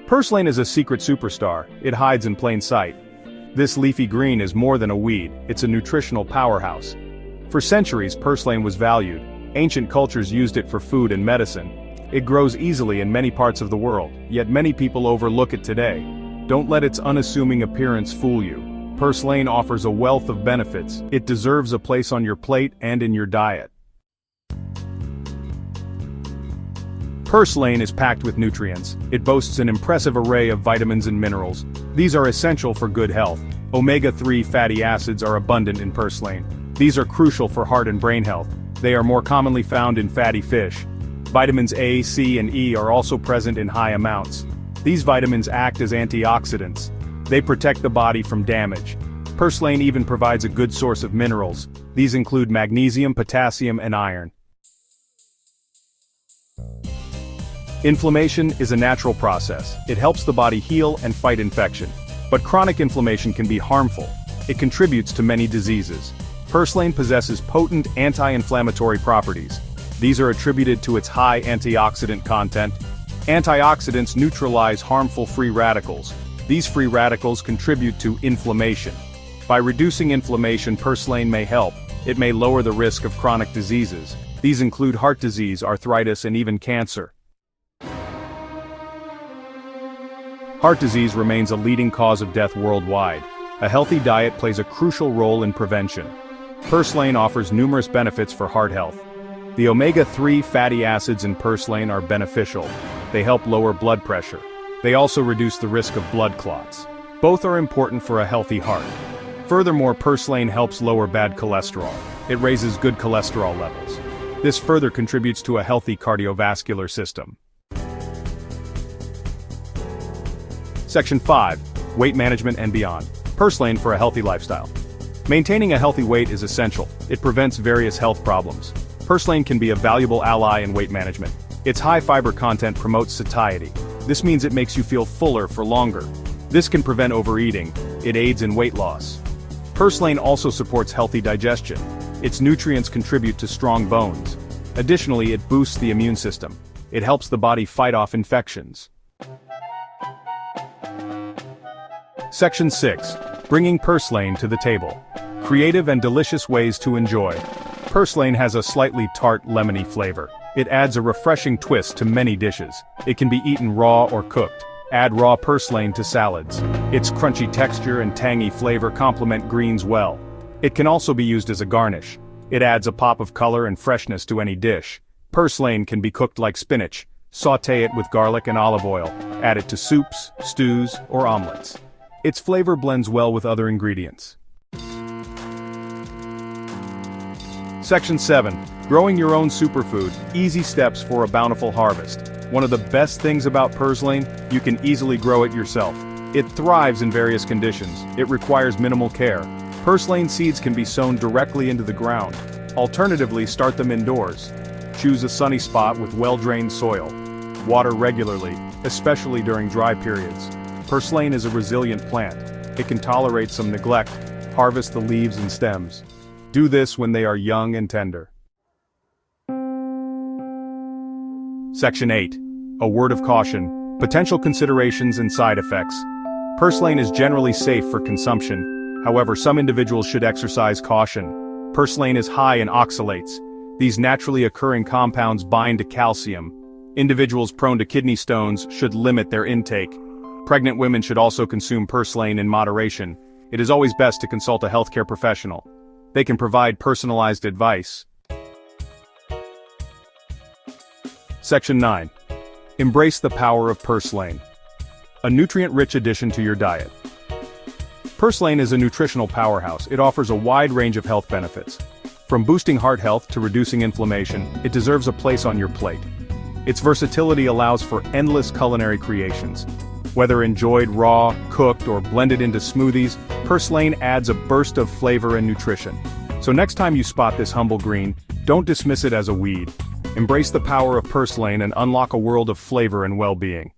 Purslane is a secret superstar. It hides in plain sight. This leafy green is more than a weed, it's a nutritional powerhouse. For centuries, purslane was valued. Ancient cultures used it for food and medicine. It grows easily in many parts of the world, yet many people overlook it today. Don't let its unassuming appearance fool you. Purslane offers a wealth of benefits. It deserves a place on your plate and in your diet. Purslane is packed with nutrients. It boasts an impressive array of vitamins and minerals. These are essential for good health. Omega-3 fatty acids are abundant in purslane. These are crucial for heart and brain health. They are more commonly found in fatty fish. Vitamins A, C, and E are also present in high amounts. These vitamins act as antioxidants. They protect the body from damage. Purslane even provides a good source of minerals. These include magnesium, potassium, and iron. Inflammation is a natural process. It helps the body heal and fight infection. But chronic inflammation can be harmful. It contributes to many diseases. Purslane possesses potent anti-inflammatory properties. These are attributed to its high antioxidant content. Antioxidants neutralize harmful free radicals. These free radicals contribute to inflammation. By reducing inflammation, purslane may help. It may lower the risk of chronic diseases. These include heart disease, arthritis, and even cancer. Heart disease remains a leading cause of death worldwide. A healthy diet plays a crucial role in prevention. Purslane offers numerous benefits for heart health. The omega-3 fatty acids in purslane are beneficial. They help lower blood pressure. They also reduce the risk of blood clots. Both are important for a healthy heart. Furthermore, purslane helps lower bad cholesterol. It raises good cholesterol levels. This further contributes to a healthy cardiovascular system. Section 5. Weight management and beyond. Purslane for a healthy lifestyle. Maintaining a healthy weight is essential. It prevents various health problems. Purslane can be a valuable ally in weight management. Its high fiber content promotes satiety. This means it makes you feel fuller for longer. This can prevent overeating. It aids in weight loss. Purslane also supports healthy digestion. Its nutrients contribute to strong bones. Additionally, it boosts the immune system. It helps the body fight off infections. Section 6. Bringing purslane to the table. Creative and delicious ways to enjoy. Purslane has a slightly tart, lemony flavor. It adds a refreshing twist to many dishes. It can be eaten raw or cooked. Add raw purslane to salads. Its crunchy texture and tangy flavor complement greens well. It can also be used as a garnish. It adds a pop of color and freshness to any dish. Purslane can be cooked like spinach. Sauté it with garlic and olive oil. Add it to soups, stews, or omelets. Its flavor blends well with other ingredients. Section 7. Growing your own superfood. Easy steps for a bountiful harvest. One of the best things about purslane, you can easily grow it yourself. It thrives in various conditions. It requires minimal care. Purslane seeds can be sown directly into the ground. Alternatively, start them indoors. Choose a sunny spot with well-drained soil. Water regularly, especially during dry periods. Purslane is a resilient plant. It can tolerate some neglect. Harvest the leaves and stems. Do this when they are young and tender. Section 8. A word of caution. Potential considerations and side effects. Purslane is generally safe for consumption. However, some individuals should exercise caution. Purslane is high in oxalates. These naturally occurring compounds bind to calcium. Individuals prone to kidney stones should limit their intake. Pregnant women should also consume purslane in moderation. It is always best to consult a healthcare professional. They can provide personalized advice. Section 9. Embrace the power of purslane. A nutrient-rich addition to your diet. Purslane is a nutritional powerhouse. It offers a wide range of health benefits. From boosting heart health to reducing inflammation, it deserves a place on your plate. Its versatility allows for endless culinary creations. Whether enjoyed raw, cooked, or blended into smoothies, purslane adds a burst of flavor and nutrition. So next time you spot this humble green, don't dismiss it as a weed. Embrace the power of purslane and unlock a world of flavor and well-being.